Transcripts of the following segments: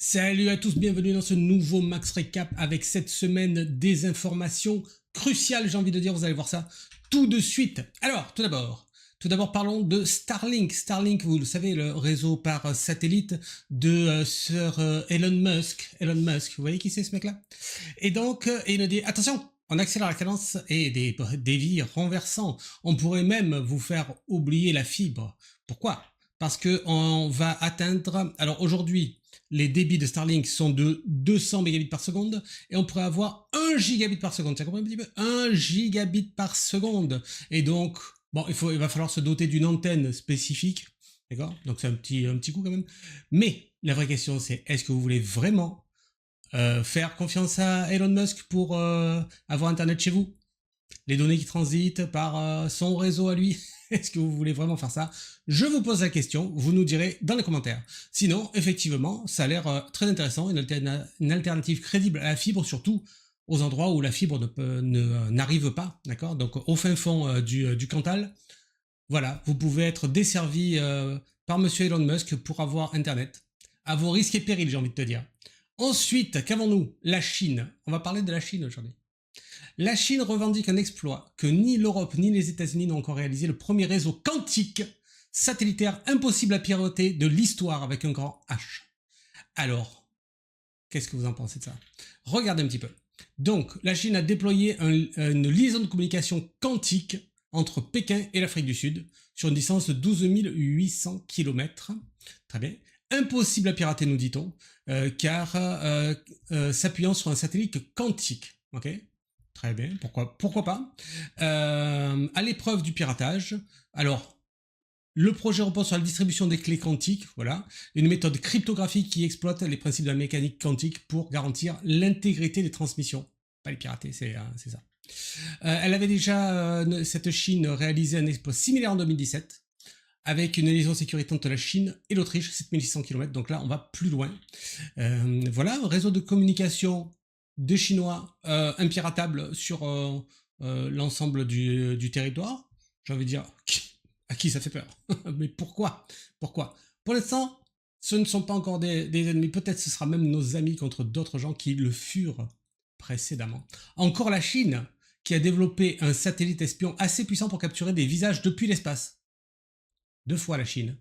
Salut à tous, bienvenue dans ce nouveau Max Recap avec cette semaine des informations cruciales, j'ai envie de dire, vous allez voir ça tout de suite. Alors, tout d'abord parlons de Starlink. Starlink, vous le savez, le réseau par satellite de Sir Elon Musk. Elon Musk, vous voyez qui c'est ce mec-là? Et donc, il nous dit, attention, on accélère la cadence et des dévis renversants. On pourrait même vous faire oublier la fibre. Pourquoi? Parce qu'on va atteindre... Alors aujourd'hui, les débits de Starlink sont de 200 mégabits par seconde et on pourrait avoir 1 gigabit par seconde. Tu as compris un petit peu? 1 gigabit par seconde. Et donc, bon, il va falloir se doter d'une antenne spécifique. D'accord? Donc c'est un petit coup quand même. Mais la vraie question c'est, est-ce que vous voulez vraiment faire confiance à Elon Musk pour avoir Internet chez vous? Les données qui transitent par son réseau à lui, est-ce que vous voulez vraiment faire ça? Je vous pose la question, vous nous direz dans les commentaires. Sinon, effectivement, ça a l'air très intéressant, une alternative crédible à la fibre, surtout aux endroits où la fibre n'arrive pas, d'accord? Donc au fin fond du Cantal, voilà, vous pouvez être desservi par monsieur Elon Musk pour avoir Internet. À vos risques et périls, j'ai envie de te dire. Ensuite, qu'avons-nous? La Chine. On va parler de la Chine aujourd'hui. La Chine revendique un exploit que ni l'Europe ni les États-Unis n'ont encore réalisé, le premier réseau quantique satellitaire impossible à piloter de l'histoire avec un grand H. Alors, qu'est-ce que vous en pensez de ça? Regardez un petit peu. Donc, la Chine a déployé une liaison de communication quantique entre Pékin et l'Afrique du Sud sur une distance de 12 800 km. Très bien. Impossible à pirater, nous dit-on, car s'appuyant sur un satellite quantique. Ok? Très bien, pourquoi pas. À l'épreuve du piratage, alors, le projet repose sur la distribution des clés quantiques, voilà, une méthode cryptographique qui exploite les principes de la mécanique quantique pour garantir l'intégrité des transmissions. Pas les pirater, c'est ça. Elle avait déjà, cette Chine, réalisé un exploit similaire en 2017, avec une liaison sécurité entre la Chine et l'Autriche, 7600 km, donc là on va plus loin. Voilà, réseau de communication des Chinois impiratables sur l'ensemble du territoire. J'ai envie de dire, à qui ça fait peur? Mais pourquoi? Pour l'instant, ce ne sont pas encore des ennemis. Peut-être ce sera même nos amis contre d'autres gens qui le furent précédemment. Encore la Chine, qui a développé un satellite espion assez puissant pour capturer des visages depuis l'espace. 2 fois la Chine.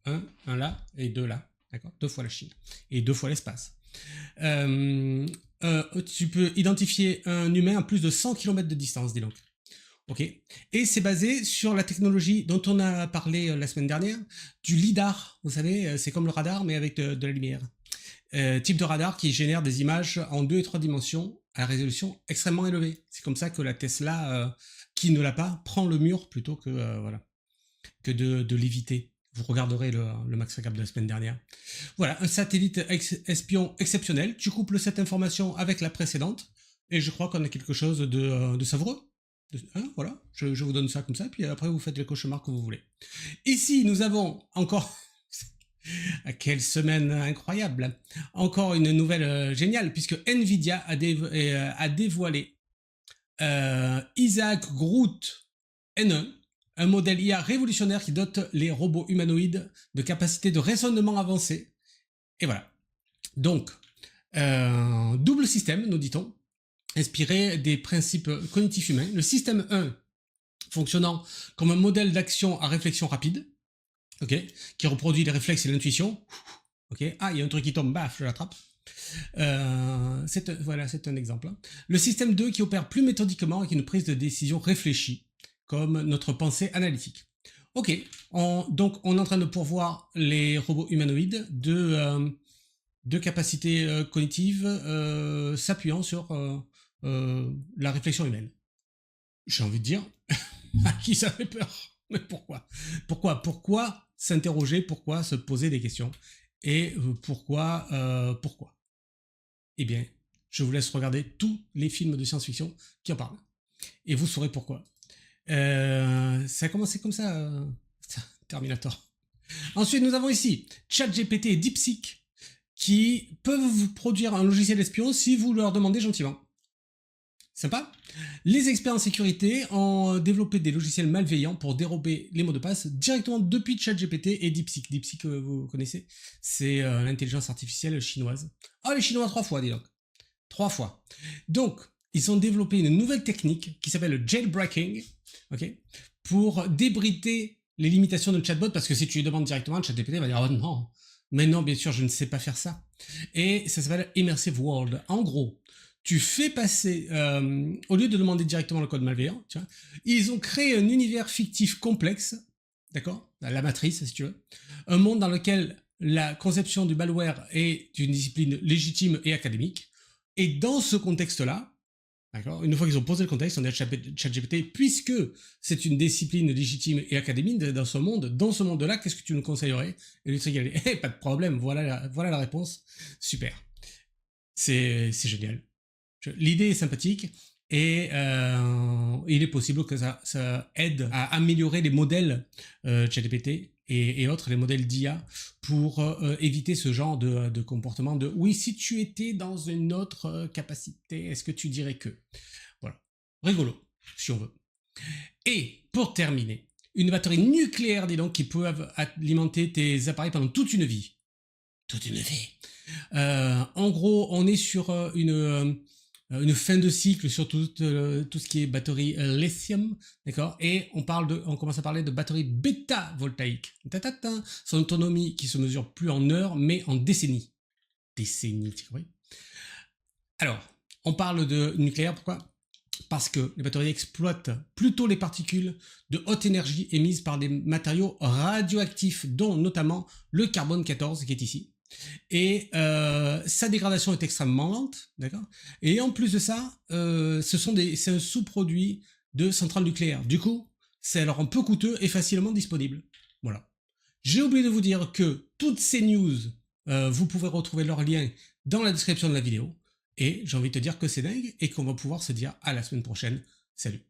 Un là et 2 là. D'accord? 2 fois la Chine. Et 2 fois l'espace. Tu peux identifier un humain à plus de 100 km de distance, dis donc. Ok. Et c'est basé sur la technologie dont on a parlé la semaine dernière, du LIDAR. Vous savez, c'est comme le radar, mais avec de la lumière. Type de radar qui génère des images en 2 et 3 dimensions à résolution extrêmement élevée. C'est comme ça que la Tesla, qui ne l'a pas, prend le mur plutôt que, voilà, que de l'éviter. Vous regarderez le Max Recap de la semaine dernière. Voilà, un satellite espion exceptionnel. Tu couples cette information avec la précédente, et je crois qu'on a quelque chose de savoureux. Voilà, je vous donne ça comme ça, puis après vous faites les cauchemars que vous voulez. Ici, nous avons encore... Quelle semaine incroyable! Encore une nouvelle géniale, puisque Nvidia a dévoilé Isaac Groot N1, un modèle IA révolutionnaire qui dote les robots humanoïdes de capacités de raisonnement avancées. Et voilà. Donc, double système, nous dit-on, inspiré des principes cognitifs humains. Le système 1 fonctionnant comme un modèle d'action à réflexion rapide, okay, qui reproduit les réflexes et l'intuition. Okay. Ah, il y a un truc qui tombe, baf, je l'attrape. Voilà, c'est un exemple. Le système 2 qui opère plus méthodiquement avec une prise de décision réfléchie, comme notre pensée analytique. Ok, donc on est en train de pourvoir les robots humanoïdes de capacités cognitives s'appuyant sur la réflexion humaine. J'ai envie de dire, à qui ça fait peur? Mais pourquoi s'interroger? Pourquoi se poser des questions? Et pourquoi? Eh bien, je vous laisse regarder tous les films de science-fiction qui en parlent. Et vous saurez pourquoi. Ça a commencé comme ça, Terminator. Ensuite, nous avons ici ChatGPT et DeepSeek qui peuvent vous produire un logiciel espion si vous leur demandez gentiment. Sympa. Les experts en sécurité ont développé des logiciels malveillants pour dérober les mots de passe directement depuis ChatGPT et DeepSeek. DeepSeek, vous connaissez, c'est l'intelligence artificielle chinoise. Ah, les Chinois 3 fois, dis donc. 3 fois. Donc, ils ont développé une nouvelle technique qui s'appelle le jailbreaking, ok, pour débriter les limitations de chatbot, parce que si tu lui demandes directement, ChatGPT va dire « Oh non, mais non, bien sûr, je ne sais pas faire ça. » Et ça s'appelle Immersive World. En gros, tu fais passer, au lieu de demander directement le code malveillant, tu vois, ils ont créé un univers fictif complexe, d'accord, la matrice si tu veux, un monde dans lequel la conception du malware est une discipline légitime et académique, et dans ce contexte-là, d'accord, une fois qu'ils ont posé le contexte, on est à ChatGPT, puisque c'est une discipline légitime et académique dans ce monde-là, qu'est-ce que tu nous conseillerais? Et le truc, il dit, hey, pas de problème, voilà la réponse, super. C'est génial. L'idée est sympathique et il est possible que ça aide à améliorer les modèles ChatGPT et autres, les modèles d'IA, pour éviter ce genre de comportement de « oui, si tu étais dans une autre capacité, est-ce que tu dirais que ?» Voilà. Rigolo, si on veut. Et pour terminer, une batterie nucléaire, dis donc, qui peut alimenter tes appareils pendant toute une vie. Toute une vie. En gros, on est sur une fin de cycle sur tout ce qui est batterie lithium, d'accord, et on commence à parler de batterie bêta-voltaïque. Son autonomie qui se mesure plus en heures, mais en décennies. Décennies, tu vois. Alors, on parle de nucléaire, pourquoi? Parce que les batteries exploitent plutôt les particules de haute énergie émises par des matériaux radioactifs, dont notamment le carbone 14 qui est ici. Et sa dégradation est extrêmement lente, d'accord. Et en plus de ça, c'est un sous-produit de centrales nucléaires. Du coup, c'est alors un peu coûteux et facilement disponible. Voilà. J'ai oublié de vous dire que toutes ces news, vous pouvez retrouver leurs liens dans la description de la vidéo. Et j'ai envie de te dire que c'est dingue et qu'on va pouvoir se dire à la semaine prochaine. Salut.